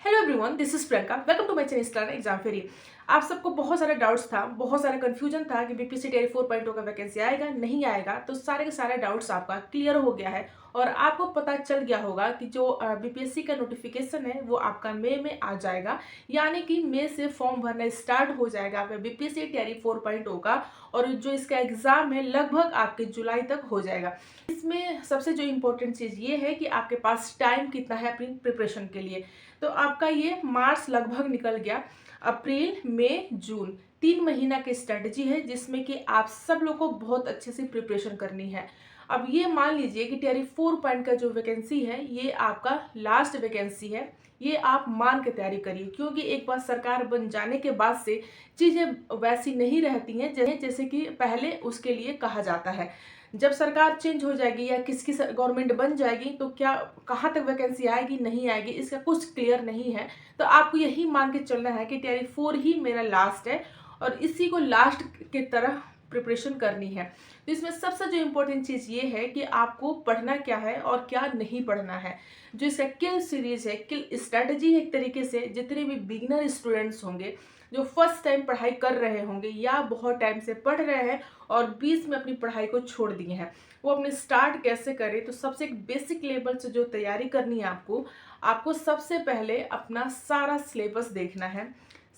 Hello everyone, this is Priyanka. Welcome to my channel star exam ferry. आप सबको बहुत सारे डाउट्स था, बहुत सारा कंफ्यूजन था कि बीपीएससी टेरी 4.0 का वैकेंसी आएगा नहीं आएगा। तो सारे के सारे डाउट्स आपका क्लियर हो गया है और आपको पता चल गया होगा कि जो बीपीएससी का नोटिफिकेशन है वो आपका मई में आ जाएगा। यानी कि मई से फॉर्म भरना स्टार्ट हो जाएगा आपका बीपीएससी टेरी 4.0 का। और जो इसका एग्जाम है लगभग आपके जुलाई तक हो जाएगा। इसमें सबसे जो इम्पोर्टेंट चीज़ ये है कि आपके पास टाइम कितना है अपनी प्रिपरेशन के लिए। तो आपका ये मार्च लगभग निकल गया, अप्रैल मई जून 3 महीना की स्ट्रेटजी है जिसमें कि आप सब लोग को बहुत अच्छे से प्रिपरेशन करनी है। अब ये मान लीजिए कि टेरी 4 पॉइंट का जो वैकेंसी है ये आपका लास्ट वैकेंसी है। ये आप मान के तैयारी करिए, क्योंकि एक बार सरकार बन जाने के बाद से चीज़ें वैसी नहीं रहती हैं जैसे कि पहले उसके लिए कहा जाता है। जब सरकार चेंज हो जाएगी या किसकी गवर्नमेंट बन जाएगी तो क्या कहाँ तक वैकेंसी आएगी नहीं आएगी इसका कुछ क्लियर नहीं है। तो आपको यही मान के चलना है कि टेरी 4 ही मेरा लास्ट है और इसी को लास्ट के तरह प्रिपरेशन करनी है। तो इसमें सबसे जो इम्पोर्टेंट चीज़ ये है कि आपको पढ़ना क्या है और क्या नहीं पढ़ना है। जो इसका किल सीरीज है, किल स्ट्रैटेजी है, एक तरीके से जितने भी बिगिनर स्टूडेंट्स होंगे जो फर्स्ट टाइम पढ़ाई कर रहे होंगे या बहुत टाइम से पढ़ रहे हैं और बीच में अपनी पढ़ाई को छोड़ दिए हैं, वो अपने स्टार्ट कैसे करें। तो सबसे एक बेसिक लेवल से जो तैयारी करनी है आपको सबसे पहले अपना सारा सिलेबस देखना है।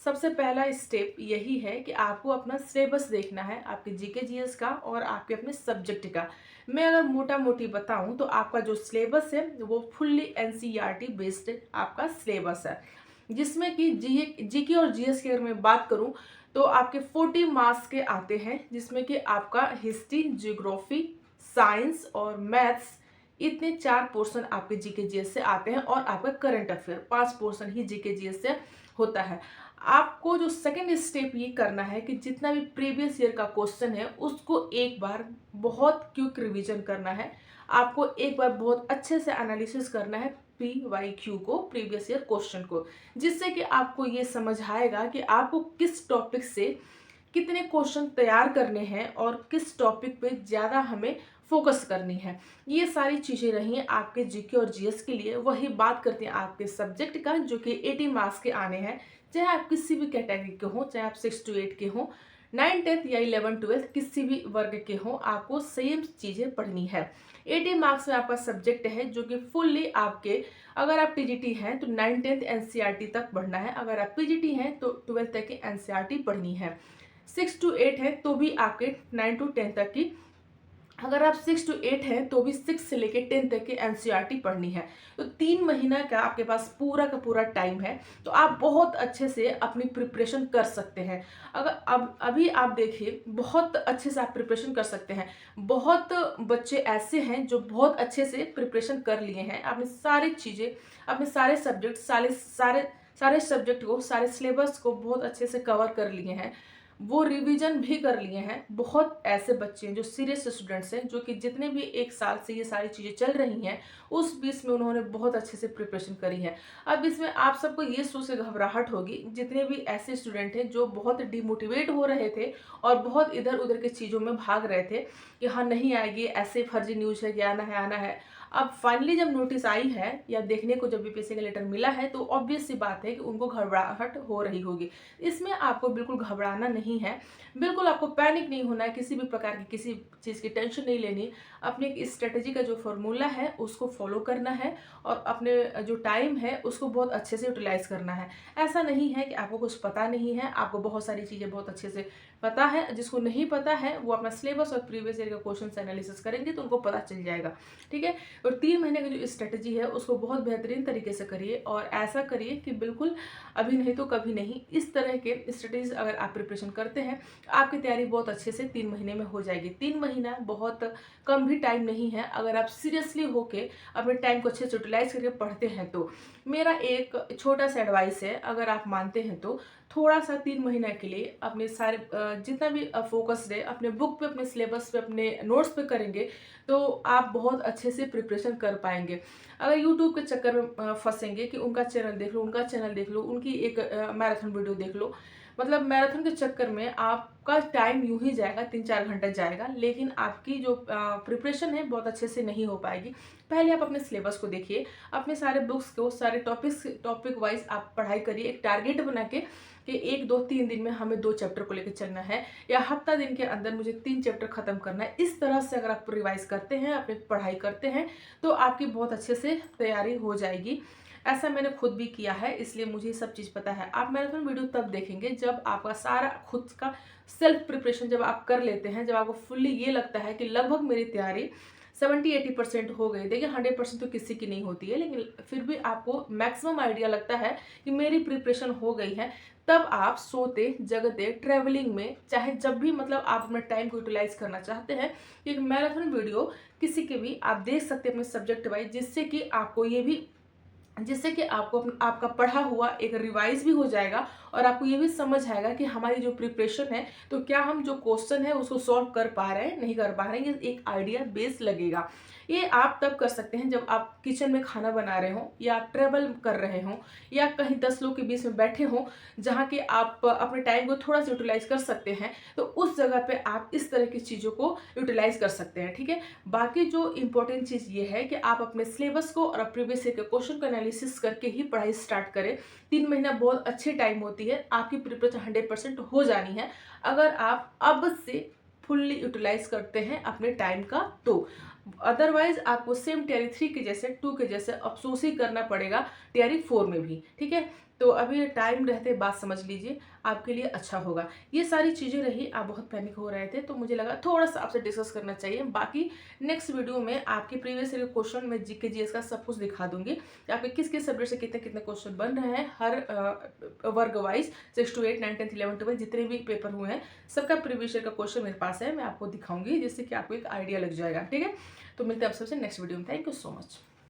सबसे पहला स्टेप यही है कि आपको अपना सिलेबस देखना है, आपके जीके जीएस का और आपके अपने सब्जेक्ट का। मैं अगर मोटा मोटी बताऊं तो आपका जो सिलेबस है वो फुल्ली एनसीईआरटी बेस्ड आपका सिलेबस है, जिसमें कि जीके और जीएस की अगर मैं बात करूं तो आपके 40 मार्क्स के आते हैं, जिसमें कि आपका हिस्ट्री, ज्योग्राफी, साइंस और मैथ्स, इतने 4 पोर्शन आपके जीके जीएस से आते हैं और आपका करंट अफेयर 5 पोर्शन ही जीके जीएस से होता है। आपको जो सेकंड स्टेप ये करना है कि जितना भी प्रीवियस ईयर का क्वेश्चन है उसको एक बार बहुत क्विक रिवीजन करना है। आपको एक बार बहुत अच्छे से एनालिसिस करना है PYQ को, प्रीवियस ईयर क्वेश्चन को, जिससे कि आपको ये समझ आएगा कि आपको किस टॉपिक से कितने क्वेश्चन तैयार करने हैं और किस टॉपिक पे ज़्यादा हमें फोकस करनी है। ये सारी चीज़ें रही आपके जीके और जीएस के लिए। वही बात करते हैं आपके सब्जेक्ट का, जो कि 80 मार्क्स के आने हैं। चाहे आप किसी भी कैटेगरी के हों, चाहे आप 6 to 8 के हों, 9, 10 या 11, 12 किसी भी वर्ग के हों, आपको सेम चीज़ें पढ़नी है। 80 मार्क्स में आपका सब्जेक्ट है जो कि फुल्ली आपके, अगर आप टीजीटी हैं तो 9, 10 एनसीईआरटी तक पढ़ना है, अगर आप पीजीटी हैं तो 12 तक की एनसीईआरटी पढ़नी है। 6 to 8 है तो भी आपके 9 to 10 तक की, अगर आप 6 to 8 हैं तो भी 6 से लेके 10 तक की एनसीईआरटी पढ़नी है। तो 3 महीना का आपके पास पूरा का पूरा टाइम है, तो आप बहुत अच्छे से अपनी प्रिपरेशन कर सकते हैं। अगर अब अभी आप देखिए बहुत अच्छे से आप प्रिपरेशन कर सकते हैं। बहुत बच्चे ऐसे हैं जो बहुत अच्छे से प्रिपरेशन कर लिए हैं, अपनी सारी चीज़ें, अपने सारे सब्जेक्ट, सारे सब्जेक्ट को, सारे सिलेबस को बहुत अच्छे से कवर कर लिए हैं, वो रिवीजन भी कर लिए हैं। बहुत ऐसे बच्चे हैं जो सीरियस स्टूडेंट्स हैं, जो कि जितने भी 1 साल से ये सारी चीज़ें चल रही हैं उस बीच में उन्होंने बहुत अच्छे से प्रिपरेशन करी है। अब इसमें आप सबको ये सोच के घबराहट होगी, जितने भी ऐसे स्टूडेंट हैं जो बहुत डिमोटिवेट हो रहे थे और बहुत इधर उधर की चीज़ों में भाग रहे थे कि हाँ नहीं आएगी, ऐसे फर्जी न्यूज़ है कि आना है आना है। अब फाइनली जब नोटिस आई है या देखने को जब बीपीएससी का लेटर मिला है तो ऑब्वियस सी बात है कि उनको घबराहट हो रही होगी। इसमें आपको बिल्कुल घबराना नहीं है, बिल्कुल आपको पैनिक नहीं होना है, किसी भी प्रकार की किसी चीज़ की टेंशन नहीं लेनी। अपने एक स्ट्रेटजी का जो फॉर्मूला है उसको फॉलो करना है और अपने जो टाइम है उसको बहुत अच्छे से यूटिलाइज करना है। ऐसा नहीं है कि आपको कुछ पता नहीं है, आपको बहुत सारी चीज़ें बहुत अच्छे से पता है। जिसको नहीं पता है वो अपना सिलेबस और प्रीवियस ईयर का क्वेश्चन से एनालिसिस करेंगे तो उनको पता चल जाएगा। ठीक है, और 3 महीने की जो स्ट्रेटजी है उसको बहुत बेहतरीन तरीके से करिए और ऐसा करिए कि बिल्कुल अभी नहीं तो कभी नहीं, इस तरह के स्ट्रेटजीज अगर आप प्रिपरेशन करते हैं आपकी तैयारी बहुत अच्छे से 3 महीने में हो जाएगी। 3 महीना बहुत कम भी टाइम नहीं है अगर आप सीरियसली होके अपने टाइम को अच्छे से यूटिलाइज करके पढ़ते हैं। तो मेरा एक छोटा सा एडवाइस है, अगर आप मानते हैं तो थोड़ा सा 3 महीना के लिए अपने सारे जितना भी फोकस रहे अपने बुक पे, अपने सिलेबस पे, अपने नोट्स पे करेंगे तो आप बहुत अच्छे से प्रिपरेशन कर पाएंगे। अगर यूट्यूब के चक्कर में फंसेंगे कि उनका चैनल देख लो, उनका चैनल देख लो, उनकी एक मैराथन वीडियो देख लो, मतलब मैराथन के चक्कर में आपका टाइम यूं ही जाएगा, 3-4 घंटा जाएगा, लेकिन आपकी जो प्रिपरेशन है बहुत अच्छे से नहीं हो पाएगी। पहले आप अपने सिलेबस को देखिए, अपने सारे बुक्स को, सारे टॉपिक वाइज आप पढ़ाई करिए। एक टारगेट बना के कि 1-2-3 दिन में हमें 2 चैप्टर को लेकर चलना है, या हफ्ता दिन के अंदर मुझे 3 चैप्टर खत्म करना है। इस तरह से अगर आप रिवाइज करते हैं, अपनी पढ़ाई करते हैं, तो आपकी बहुत अच्छे से तैयारी हो जाएगी। ऐसा मैंने खुद भी किया है, इसलिए मुझे सब चीज़ पता है। आप मैराथन वीडियो तब देखेंगे जब आपका सारा खुद का सेल्फ प्रिपरेशन जब आप कर लेते हैं, जब आपको फुल्ली ये लगता है कि लगभग मेरी तैयारी 70-80% हो गई। देखिए 100% तो किसी की नहीं होती है, लेकिन फिर भी आपको मैक्सिमम आइडिया लगता है कि मेरी प्रिपरेशन हो गई है। तब आप सोते जगते ट्रैवलिंग में, चाहे जब भी मतलब आप अपने टाइम को यूटिलाइज करना चाहते हैं, एक मैराथन वीडियो किसी के भी आप देख सकते हैं अपने सब्जेक्ट वाइज, जिससे कि आपको आपका पढ़ा हुआ एक रिवाइज भी हो जाएगा, और आपको ये भी समझ आएगा कि हमारी जो प्रिपरेशन है, तो क्या हम जो क्वेश्चन है उसको सॉल्व कर पा रहे हैं, नहीं कर पा रहे हैं, ये एक आइडिया बेस लगेगा। ये आप तब कर सकते हैं जब आप किचन में खाना बना रहे हों, या आप ट्रेवल कर रहे हों, या कहीं 10 लोग के बीच में बैठे हों, जहाँ के आप अपने टाइम को थोड़ा सा यूटिलाइज कर सकते हैं। तो उस जगह पे आप इस तरह की चीज़ों को यूटिलाइज कर सकते हैं, ठीक है। बाकी जो इंपॉर्टेंट चीज़ ये है कि आप अपने सिलेबस को और प्रीवियस ईयर के क्वेश्चन को एनालिसिस करके ही पढ़ाई स्टार्ट करें। 3 महीना बहुत अच्छी टाइम होती है, आपकी प्रिपरेशन 100% हो जानी है अगर आप अब से फुल्ली यूटिलाइज करते हैं अपने टाइम का। तो अदरवाइज आपको सेम टियर 3 के जैसे 2 के जैसे अफसोस ही करना पड़ेगा टियर 4 में भी, ठीक है। तो अभी टाइम रहते बात समझ लीजिए, आपके लिए अच्छा होगा। ये सारी चीज़ें रही, आप बहुत पैनिक हो रहे थे, तो मुझे लगा थोड़ा सा आपसे डिस्कस करना चाहिए। बाकी नेक्स्ट वीडियो में आपके प्रीवियस ईयर क्वेश्चन में जीके जीएस का सब कुछ दिखा दूंगी कि आपके किस किस सब्जेक्ट से कितने कितने क्वेश्चन बन रहे हैं, हर वर्ग वाइज 6 to 8, 9, 10, 11, 12 जितने भी पेपर हुए हैं, सबका प्रीवियस ईयर का क्वेश्चन मेरे पास है, मैं आपको दिखाऊंगी, जिससे कि आपको एक आइडिया लग जाएगा, ठीक है। तो मिलते हैं आप सबसे नेक्स्ट वीडियो में। Thank you so much.